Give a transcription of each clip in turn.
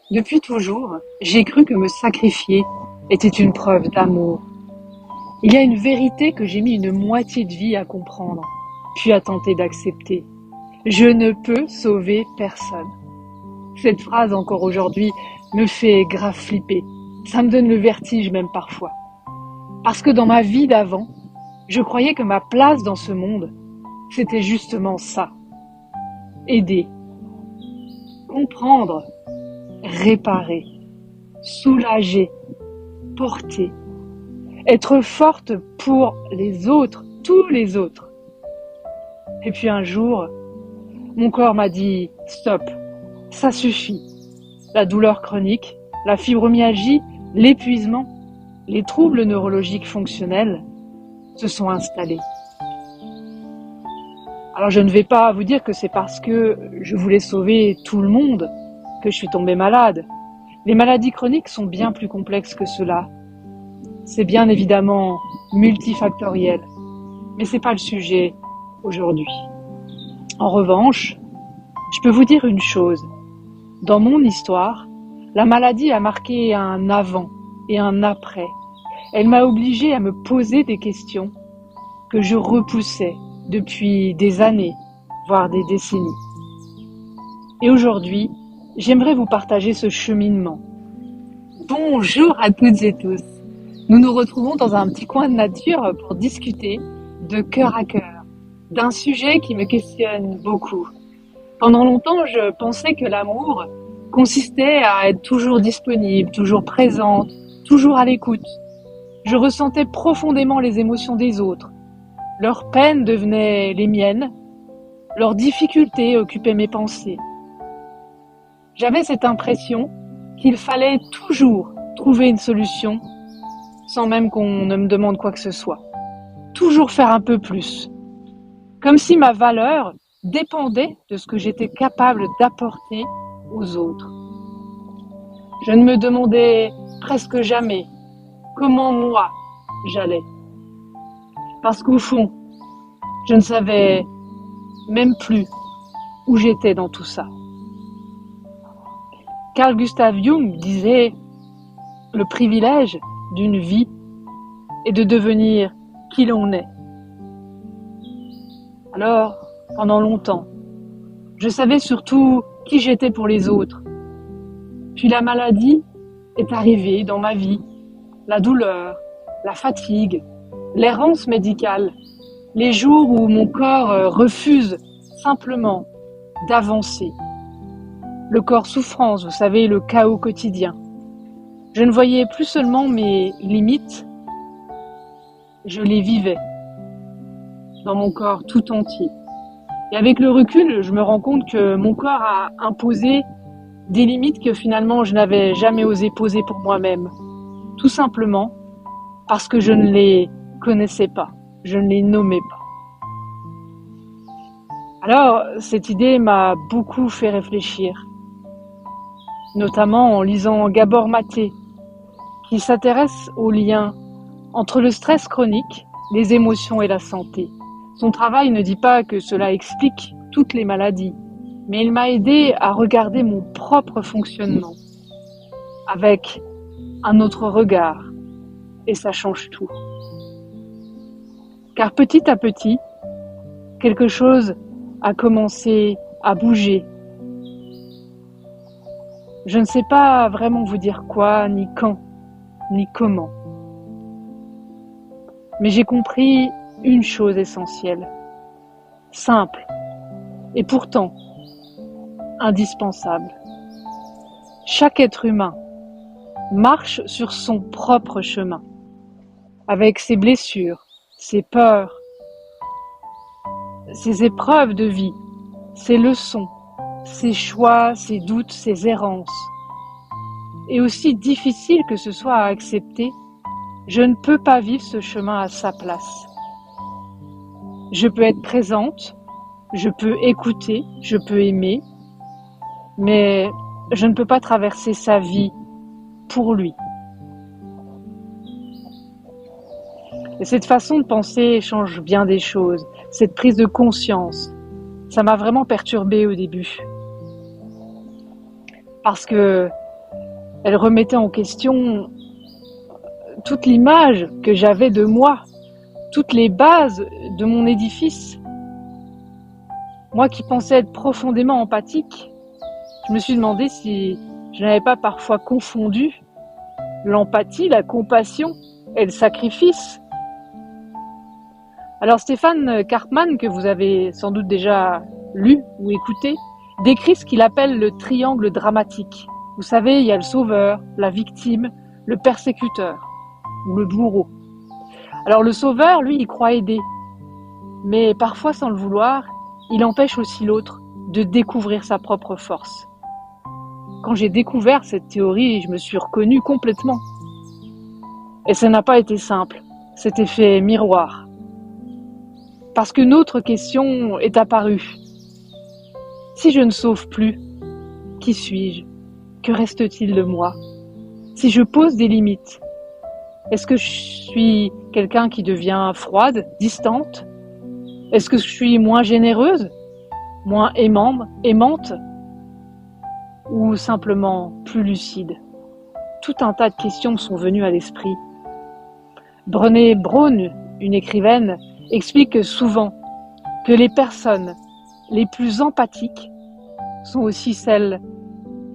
Depuis toujours, j'ai cru que me sacrifier était une preuve d'amour. Il y a une vérité que j'ai mis une moitié de vie à comprendre, puis à tenter d'accepter. Je ne peux sauver personne. Cette phrase, encore aujourd'hui, me fait grave flipper. Ça me donne le vertige même parfois. Parce que dans ma vie d'avant, je croyais que ma place dans ce monde, c'était justement ça. Aider, comprendre, réparer, soulager, porter, être forte pour les autres, tous les autres. Et puis un jour, mon corps m'a dit « Stop, ça suffit ». La douleur chronique, la fibromyalgie, l'épuisement, les troubles neurologiques fonctionnels se sont installés. Alors je ne vais pas vous dire que c'est parce que je voulais sauver tout le monde que je suis tombée malade. Les maladies chroniques sont bien plus complexes que cela. C'est bien évidemment multifactoriel, mais c'est pas le sujet aujourd'hui. En revanche, je peux vous dire une chose. Dans mon histoire, la maladie a marqué un avant et un après. Elle m'a obligée à me poser des questions que je repoussais depuis des années, voire des décennies. Et aujourd'hui, j'aimerais vous partager ce cheminement. Bonjour à toutes et tous. Nous nous retrouvons dans un petit coin de nature pour discuter de cœur à cœur d'un sujet qui me questionne beaucoup. Pendant longtemps, je pensais que l'amour consistait à être toujours disponible, toujours présente, toujours à l'écoute. Je ressentais profondément les émotions des autres. Leurs peines devenaient les miennes, leurs difficultés occupaient mes pensées. J'avais cette impression qu'il fallait toujours trouver une solution sans même qu'on ne me demande quoi que ce soit. Toujours faire un peu plus. Comme si ma valeur dépendait de ce que j'étais capable d'apporter aux autres. Je ne me demandais presque jamais comment moi j'allais. Parce qu'au fond, je ne savais même plus où j'étais dans tout ça. Carl Gustav Jung disait « Le privilège d'une vie est de devenir qui l'on est ». Alors, pendant longtemps, je savais surtout qui j'étais pour les autres. Puis la maladie est arrivée dans ma vie. La douleur, la fatigue, l'errance médicale, les jours où mon corps refuse simplement d'avancer. Le corps souffrance, vous savez, le chaos quotidien. Je ne voyais plus seulement mes limites, je les vivais dans mon corps tout entier. Et avec le recul, je me rends compte que mon corps a imposé des limites que finalement je n'avais jamais osé poser pour moi-même. Tout simplement parce que je ne les connaissais pas, je ne les nommais pas. Alors, cette idée m'a beaucoup fait réfléchir, notamment en lisant Gabor Maté, qui s'intéresse aux liens entre le stress chronique, les émotions et la santé. Son travail ne dit pas que cela explique toutes les maladies, mais il m'a aidé à regarder mon propre fonctionnement avec un autre regard, et ça change tout. Car petit à petit, quelque chose a commencé à bouger. Je ne sais pas vraiment vous dire quoi, ni quand, ni comment. Mais j'ai compris une chose essentielle, simple, et pourtant indispensable. Chaque être humain marche sur son propre chemin, avec ses blessures, ses peurs, ses épreuves de vie, ses leçons, ses choix, ses doutes, ses errances. Et aussi difficile que ce soit à accepter, je ne peux pas vivre ce chemin à sa place. Je peux être présente, je peux écouter, je peux aimer, mais je ne peux pas traverser sa vie pour lui. Et cette façon de penser change bien des choses. Cette prise de conscience, ça m'a vraiment perturbée au début. Parce que Elle remettait en question toute l'image que j'avais de moi, toutes les bases de mon édifice. Moi qui pensais être profondément empathique, je me suis demandé si je n'avais pas parfois confondu l'empathie, la compassion et le sacrifice. Alors Stéphane Karpman, que vous avez sans doute déjà lu ou écouté, décrit ce qu'il appelle le triangle dramatique. Vous savez, il y a le sauveur, la victime, le persécuteur ou le bourreau. Alors le sauveur, lui, il croit aider, mais parfois sans le vouloir, il empêche aussi l'autre de découvrir sa propre force. Quand j'ai découvert cette théorie, je me suis reconnue complètement. Et ça n'a pas été simple, cet effet miroir. Parce qu'une autre question est apparue. Si je ne sauve plus, qui suis-je? Que reste-t-il de moi? Si je pose des limites, est-ce que je suis quelqu'un qui devient froide, distante? Est-ce que je suis moins généreuse, moins aimante, ou simplement plus lucide? Tout un tas de questions me sont venues à l'esprit. Brené Brown, une écrivaine, explique souvent que les personnes les plus empathiques sont aussi celles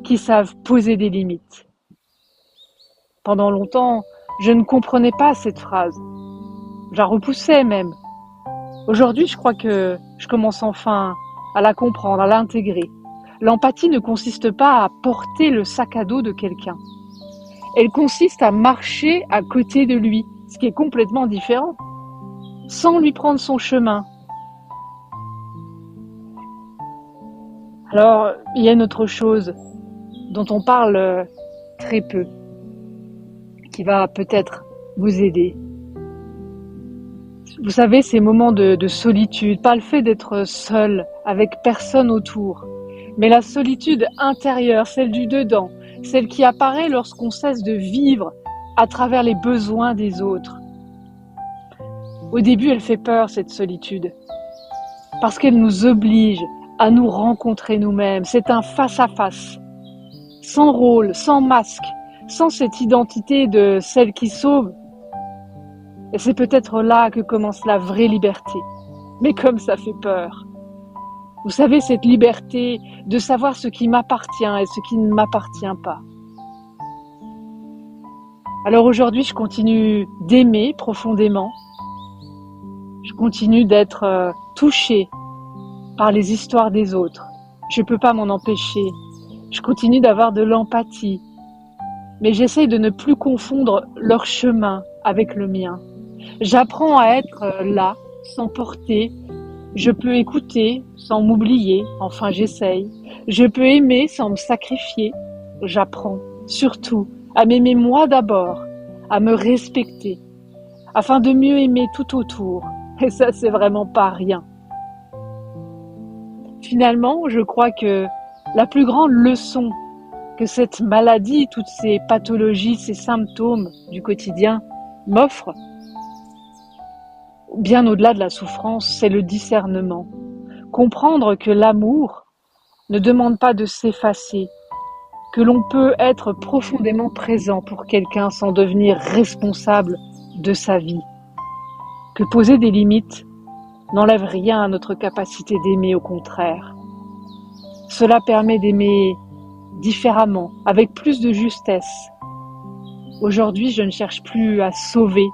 qui savent poser des limites. Pendant longtemps, je ne comprenais pas cette phrase. Je la repoussais même. Aujourd'hui, je crois que je commence enfin à la comprendre, à l'intégrer. L'empathie ne consiste pas à porter le sac à dos de quelqu'un. Elle consiste à marcher à côté de lui, ce qui est complètement différent, sans lui prendre son chemin. Alors, il y a une autre chose dont on parle très peu, qui va peut-être vous aider. Vous savez, ces moments de solitude, pas le fait d'être seul, avec personne autour, mais la solitude intérieure, celle du dedans, celle qui apparaît lorsqu'on cesse de vivre à travers les besoins des autres. Au début, elle fait peur, cette solitude, parce qu'elle nous oblige à nous rencontrer nous-mêmes. C'est un face-à-face, sans rôle, sans masque, sans cette identité de celle qui sauve. Et c'est peut-être là que commence la vraie liberté. Mais comme ça fait peur. Vous savez, cette liberté de savoir ce qui m'appartient et ce qui ne m'appartient pas. Alors aujourd'hui, je continue d'aimer profondément. Je continue d'être touchée par les histoires des autres. Je ne peux pas m'en empêcher. Je continue d'avoir de l'empathie. Mais j'essaye de ne plus confondre leur chemin avec le mien. J'apprends à être là, sans porter. Je peux écouter sans m'oublier. Enfin, j'essaye. Je peux aimer sans me sacrifier. J'apprends, surtout, à m'aimer moi d'abord, à me respecter, afin de mieux aimer tout autour. Et ça, c'est vraiment pas rien. Finalement, je crois que la plus grande leçon que cette maladie, toutes ces pathologies, ces symptômes du quotidien m'offrent, bien au-delà de la souffrance, c'est le discernement. Comprendre que l'amour ne demande pas de s'effacer, que l'on peut être profondément présent pour quelqu'un sans devenir responsable de sa vie, que poser des limites n'enlève rien à notre capacité d'aimer, au contraire. Cela permet d'aimer différemment, avec plus de justesse. Aujourd'hui, je ne cherche plus à sauver.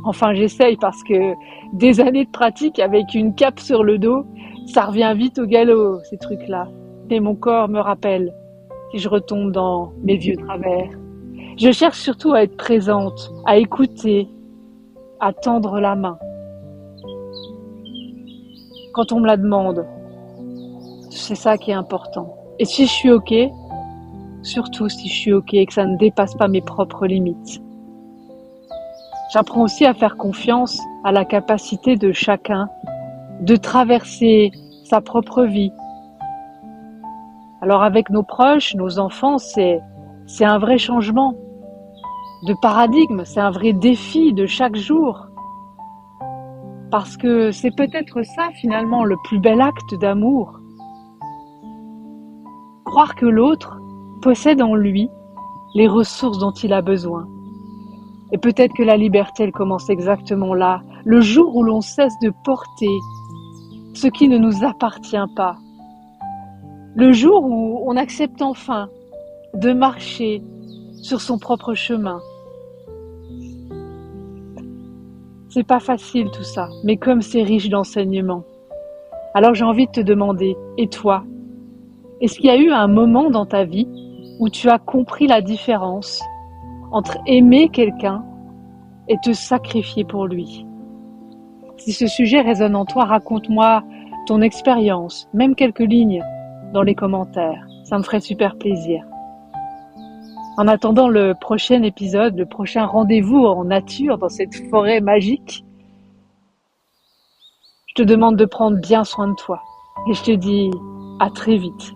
Enfin, j'essaye parce que des années de pratique avec une cape sur le dos, ça revient vite au galop, ces trucs-là. Et mon corps me rappelle si je retombe dans mes vieux travers. Je cherche surtout à être présente, à écouter, à tendre la main. Quand on me la demande, c'est ça qui est important. Et si je suis OK, surtout si je suis OK et que ça ne dépasse pas mes propres limites. J'apprends aussi à faire confiance à la capacité de chacun de traverser sa propre vie. Alors avec nos proches, nos enfants, c'est un vrai changement de paradigme, c'est un vrai défi de chaque jour. Parce que c'est peut-être ça finalement le plus bel acte d'amour. Croire que l'autre possède en lui les ressources dont il a besoin. Et peut-être que la liberté, elle commence exactement là, le jour où l'on cesse de porter ce qui ne nous appartient pas. Le jour où on accepte enfin de marcher sur son propre chemin. C'est pas facile tout ça, mais comme c'est riche d'enseignements. Alors j'ai envie de te demander, et toi, est-ce qu'il y a eu un moment dans ta vie où tu as compris la différence entre aimer quelqu'un et te sacrifier pour lui? Si ce sujet résonne en toi, raconte-moi ton expérience, même quelques lignes dans les commentaires. Ça me ferait super plaisir. En attendant le prochain épisode, le prochain rendez-vous en nature dans cette forêt magique, je te demande de prendre bien soin de toi. Et je te dis à très vite.